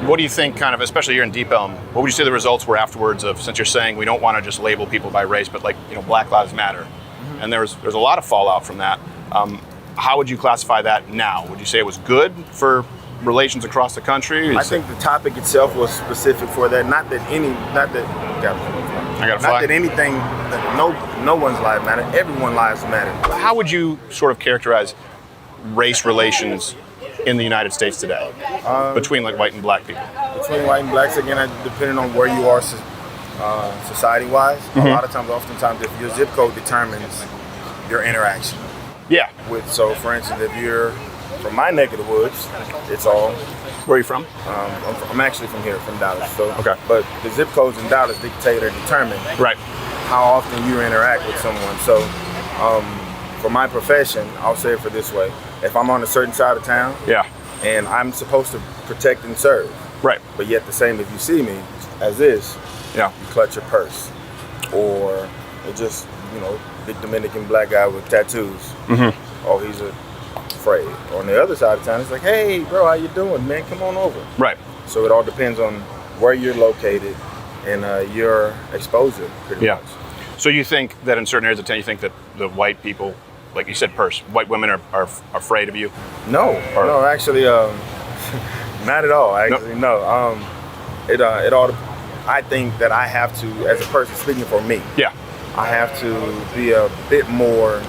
What do you think, kind of, especially here in Deep Elm, what would you say the results were afterwards of, since you're saying we don't want to just label people by race, but like, Black Lives Matter, and there's a lot of fallout from that. How would you classify that now? Would you say it was good for relations across the country? I think the topic itself was specific for that. Not that anything, that no one's lives matter. Everyone's lives matter. How would you sort of characterize race relations in the United States today, between like white and black people? Between white and blacks, again, depending on where you are society-wise. A lot of times, oftentimes, if your zip code determines your interaction. Yeah. So, for instance, if you're from my neck of the woods, it's all. Where are you from? I'm actually from here, from Dallas. So, okay. But the zip codes in Dallas dictate or determine how often you interact with someone. So, for my profession, I'll say it for this way: if I'm on a certain side of town, and I'm supposed to protect and serve, but yet the same, if you see me as this, you clutch your purse, or just big Dominican black guy with tattoos. Oh, he's afraid. On the other side of town, it's like, hey, bro, how you doing, man? Come on over. So it all depends on where you're located and your exposure, pretty much. So you think that in certain areas of town, you think that the white people, like you said, white women are afraid of you? No, actually, not at all. Actually, no. It all. I think that I have to, as a person speaking for me, I have to be a bit more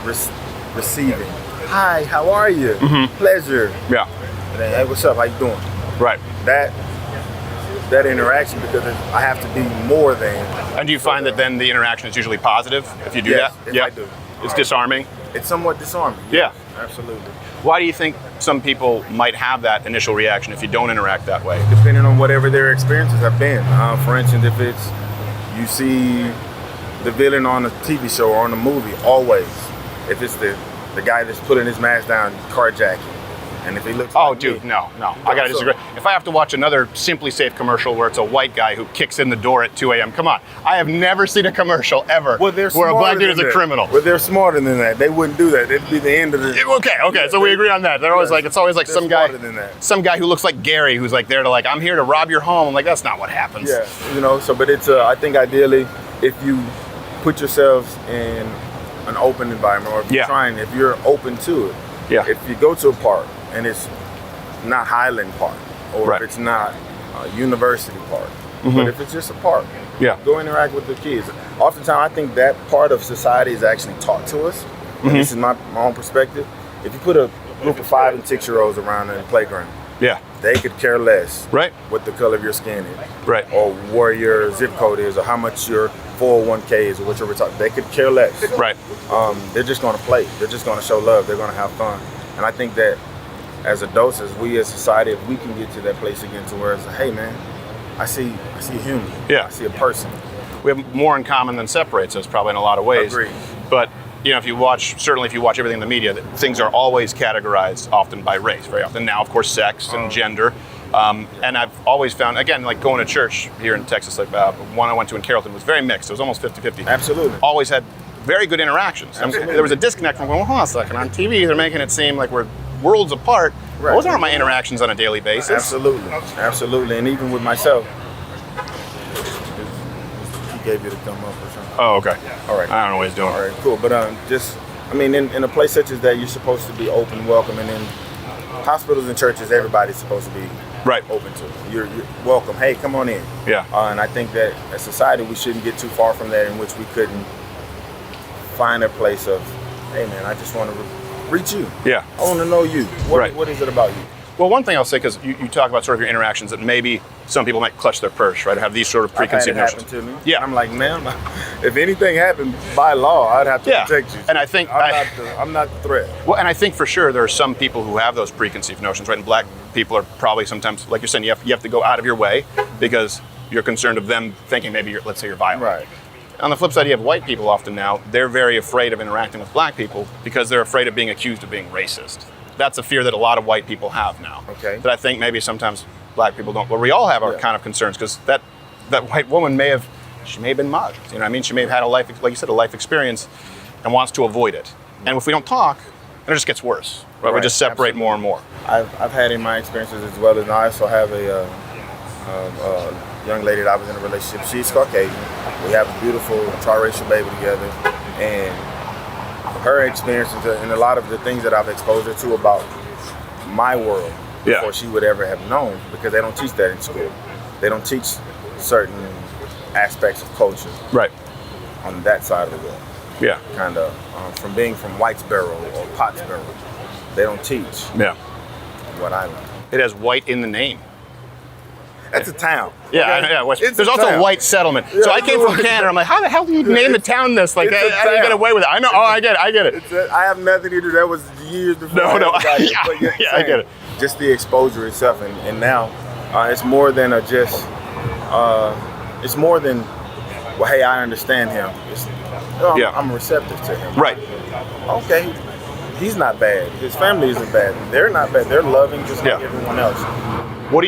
receiving. Hi, how are you? Pleasure. And then, hey, what's up? How you doing? That interaction, because I have to be more than. And do you find that then the interaction is usually positive if you do that? I do. It's disarming? It's somewhat disarming. Yeah. Absolutely. Why do you think some people might have that initial reaction if you don't interact that way? Depending on whatever their experiences have been. For instance, if it's you see the villain on a TV show or on a movie, always. If it's the guy that's putting his mask down, carjacking, and if he looks like dude, me, no, I gotta disagree. If I have to watch another Simply Safe commercial where it's a white guy who kicks in the door at 2 a.m., come on. I have never seen a commercial ever where a black dude is a criminal. Well, they're smarter than that. They wouldn't do that. It'd be the end of the... Okay, so we agree on that. They're always like, it's always like some guy who looks like Gary, who's like there to like, I'm here to rob your home. I'm like, that's not what happens. But it's, I think ideally, if you put yourselves in an open environment, or if you're open to it. If you go to a park and it's not Highland Park, or if it's not University Park, but if it's just a park, go interact with the kids. Oftentimes, I think that part of society is actually taught to us. And this is my own perspective. If you put a group of 5 and 6-year-olds around in the playground, they could care less what the color of your skin is, or where your zip code is, or how much your 401k is, or what you're retired. They could care less. They're just going to play. They're just going to show love. They're going to have fun. And I think that as adults, as we as society, if we can get to that place again to where it's like, hey man, I see a human. I see a person. We have more in common than separates us, probably in a lot of ways. Agreed. But if you watch everything in the media, things are always categorized often by race, very often. Now, of course, sex and gender. And I've always found, again, like going to church here in Texas, like one I went to in Carrollton was very mixed. It was almost 50-50. Absolutely. Always had very good interactions. There was a disconnect from going, hold on a second, on TV they're making it seem like we're worlds apart. Those aren't my interactions on a daily basis. Absolutely. And even with myself, he gave you the thumb up or something. Oh, okay. All right. I don't know what he's doing. All right, cool. But in a place such as that, you're supposed to be open, welcome, and in hospitals and churches, everybody's supposed to be open to it. You're welcome. Hey, come on in. And I think that as society, we shouldn't get too far from that, in which we couldn't find a place of, hey man, I just want to reach you. I want to know you. What is it about you? Well, one thing I'll say, because you talk about sort of your interactions, that maybe some people might clutch their purse, have these sort of preconceived notions. I've had it happen to me. I'm like, man, if anything happened by law, I'd have to protect you. And I think I'm not the threat. Well, and I think for sure there are some people who have those preconceived notions, And black people are probably sometimes, like you're saying, you have to go out of your way because you're concerned of them thinking maybe let's say you're violent. On the flip side, you have white people often now, they're very afraid of interacting with black people because they're afraid of being accused of being racist. That's a fear that a lot of white people have now. That I think maybe sometimes black people don't. Well, we all have our kind of concerns, because that white woman may have been mugged. She may have had a life, like you said, a life experience, and wants to avoid it. And if we don't talk, and it just gets worse. Right? We just separate more and more. I've had in my experiences as well, and I also have a young lady that I was in a relationship. She's Caucasian. We have a beautiful triracial baby together, and her experiences and a lot of the things that I've exposed her to about my world before she would ever have known, because they don't teach that in school. They don't teach certain aspects of culture on that side of the world. Yeah. Kind of from being from Whitesboro or Pottsboro, they don't teach what I learned. It has white in the name. That's a town. Yeah, okay? There's also a white settlement. Yeah, so I came from Canada. I'm like, how the hell do you name the town this? Like, how do you get away with it? I know. I get it. I have nothing to do. That was years before. No. I get it. Just the exposure itself, and now it's more than it's more than, well, hey, I understand him. I'm receptive to him. Right. Okay. He's not bad. His family isn't bad. They're not bad. They're loving just like everyone else. What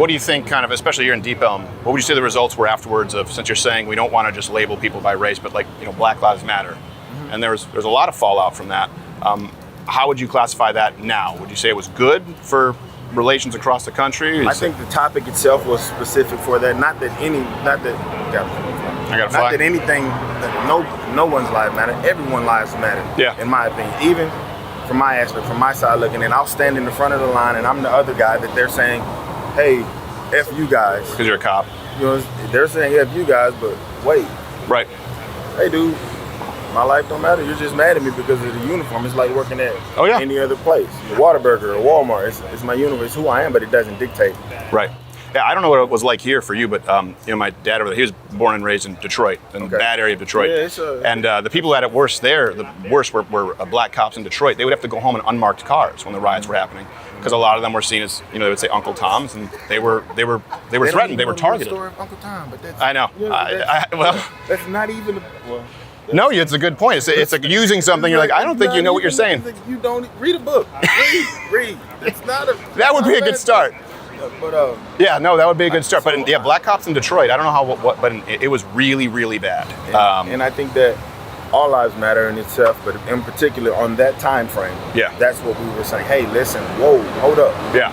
do you think, kind of, especially here in Deep Elm, what would you say the results were afterwards of, since you're saying we don't want to just label people by race, but like, Black Lives Matter, and there's a lot of fallout from that. How would you classify that now? Would you say it was good for relations across the country? I think the topic itself was specific for that. Not that anything, no one's lives matter. Everyone's lives matter. Yeah. In my opinion, even from my aspect, from my side looking in, I'll stand in the front of the line and I'm the other guy that they're saying, hey, F you guys. Because you're a cop. They're saying F you guys, but wait. Right. Hey, dude, my life don't matter. You're just mad at me because of the uniform. It's like working at any other place. The Whataburger or Walmart. It's my uniform. It's who I am, but it doesn't dictate. Right. Yeah, I don't know what it was like here for you, but my dad over there, he was born and raised in Detroit, in the bad area of Detroit. Yeah, and the people who had it worse there, the worst were black cops in Detroit. They would have to go home in unmarked cars when the riots were happening, because a lot of them were seen as, they would say Uncle Toms, and they were threatened. They were targeted. The story of Uncle Tom, but that's, I know. That's not even. No, it's a good point. It's like using something. You're like, I don't think you know what you're saying. You don't read a book. Read. It's not a. That would be a good start. But that would be a good start. But black cops in Detroit, I don't know but it was really, really bad. And I think that all lives matter in itself, but in particular on that time frame, that's what we were saying. Hey, listen, whoa, hold up. Yeah.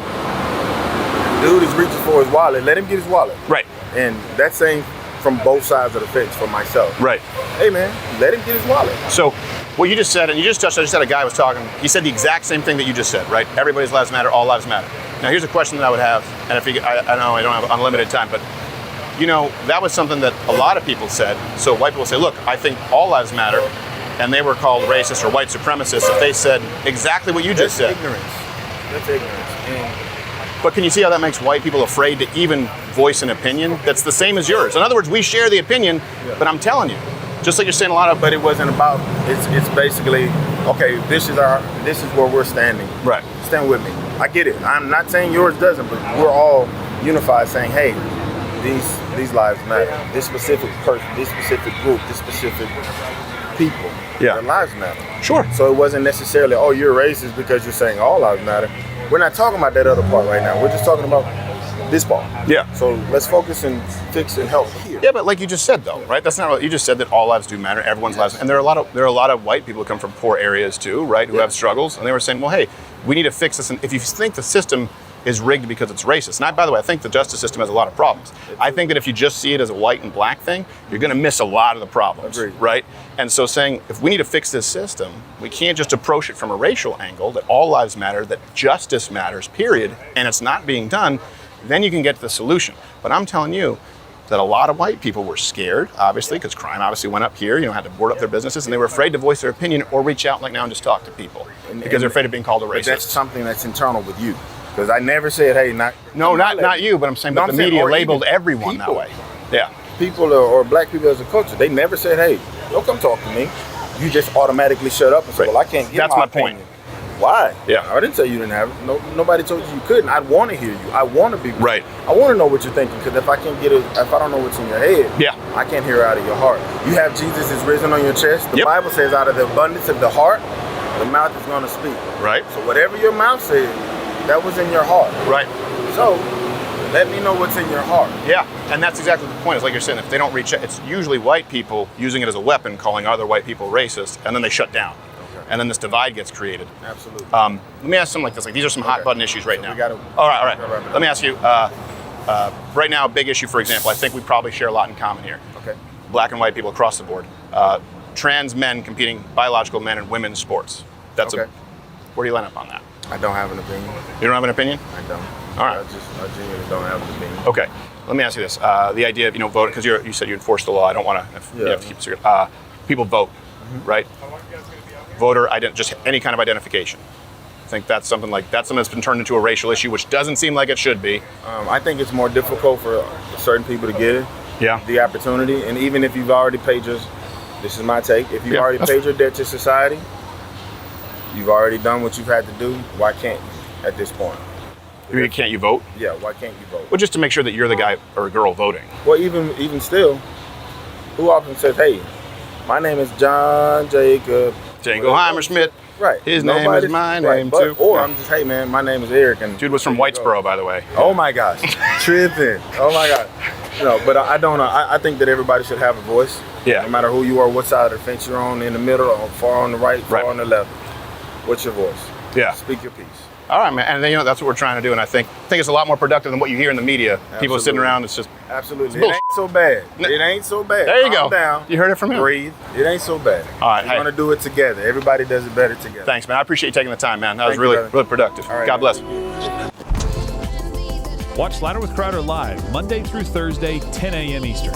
Dude is reaching for his wallet. Let him get his wallet. Right. And that's saying from both sides of the fence for myself. Right. Hey, man, let him get his wallet. So what you just said, and you just touched, I just had a guy was talking, he said the exact same thing that you just said, right? Everybody's lives matter, all lives matter. Now here's a question that I would have, and I know I don't have unlimited time, but that was something that a lot of people said. So white people say, look, I think all lives matter, and they were called racist or white supremacists if they said exactly what you just said. That's ignorance. But can you see how that makes white people afraid to even voice an opinion that's the same as yours? In other words, we share the opinion, but I'm telling you, just like you're saying a lot of. But it wasn't about. It's basically okay. This is where we're standing. Right. Stand with me. I get it. I'm not saying yours doesn't, but we're all unified, saying, hey, these lives matter. This specific person, this specific group, this specific people. Their lives matter. Sure. So it wasn't necessarily, oh, you're racist because you're saying all lives matter. We're not talking about that other part right now. We're just talking about this part. Yeah. So let's focus and fix and help here. Yeah, but like you just said though, right? That's not what you just said, that all lives do matter, everyone's lives, and there are a lot of white people who come from poor areas too, right? Who have struggles, and they were saying, well, hey, we need to fix this. And if you think the system is rigged because it's racist, and by the way, I think the justice system has a lot of problems. I think that if you just see it as a white and black thing, you're going to miss a lot of the problems. Agreed. Right? And so saying, if we need to fix this system, we can't just approach it from a racial angle, that all lives matter, that justice matters, period, and it's not being done, then you can get to the solution. But I'm telling you that a lot of white people were scared, obviously, because crime obviously went up here, had to board up their businesses, and they were afraid to voice their opinion or reach out like now and just talk to people, because they're afraid of being called a racist. That's something that's internal with you. Because I never said, hey, not you, but I'm saying, but the media labeled everyone that way. Yeah. People or black people as a culture, they never said, hey, don't come talk to me. You just automatically shut up and say, well, I can't get my opinion. Point. Why? Yeah. I didn't say you didn't have it. Nobody told you couldn't. I want to hear you. I want to be right. I want to know what you're thinking, because if I don't know what's in your head, I can't hear out of your heart. You have Jesus is risen on your chest. The Bible says out of the abundance of the heart, the mouth is going to speak. Right. So whatever your mouth says, that was in your heart. Right. So let me know what's in your heart. Yeah, and that's exactly the point. It's like you're saying, if they don't reach out, it's usually white people using it as a weapon, calling other white people racist, and then they shut down. and then this divide gets created. Absolutely. Let me ask something like this. Like these are some hot button issues right now. All right. Let me ask you. Right now, a big issue, for example, I think we probably share a lot in common here. Okay. Black and white people across the board. Trans men competing, biological men in women's sports. That's okay. Where do you line up on that? I don't have an opinion. You don't have an opinion? I don't. All right. I genuinely don't have an opinion. Okay. Let me ask you this: the idea of voting, because you said you enforce the law. I don't want to. You have to keep it secret. People vote, right? Voter just any kind of identification. I think that's something that's been turned into a racial issue, which doesn't seem like it should be. I think it's more difficult for certain people to get it. Yeah. The opportunity, and even if you've already paid this is my take. If you've already paid your debt to society, you've already done what you've had to do. Why can't you at this point? Can't you vote? Yeah, why can't you vote? Well, just to make sure that you're the guy or girl voting. Well, even still, who often says, hey, my name is John Jacob Jingleheimer Schmidt. Right. His name is my name too. Or I'm just, hey man, my name is Eric. And dude was from Whitesboro, by the way. Oh my gosh. Tripping. Oh my God. But I don't know. I think that everybody should have a voice. Yeah. No matter who you are, what side of the fence you're on, in the middle, or far on the right, far on the left. What's your voice? Yeah. Speak your piece. All right, man. And that's what we're trying to do. And I think it's a lot more productive than what you hear in the media. Absolutely. People sitting around, it's just absolutely. It ain't so bad. It ain't so bad. There you Calm go. Down. You heard it from him. Breathe. It ain't so bad. All right. We're gonna do it together. Everybody does it better together. Thanks, man. I appreciate you taking the time, man. That was really productive. All right, God bless. Watch Ladder with Crowder live Monday through Thursday, 10 a.m. Eastern.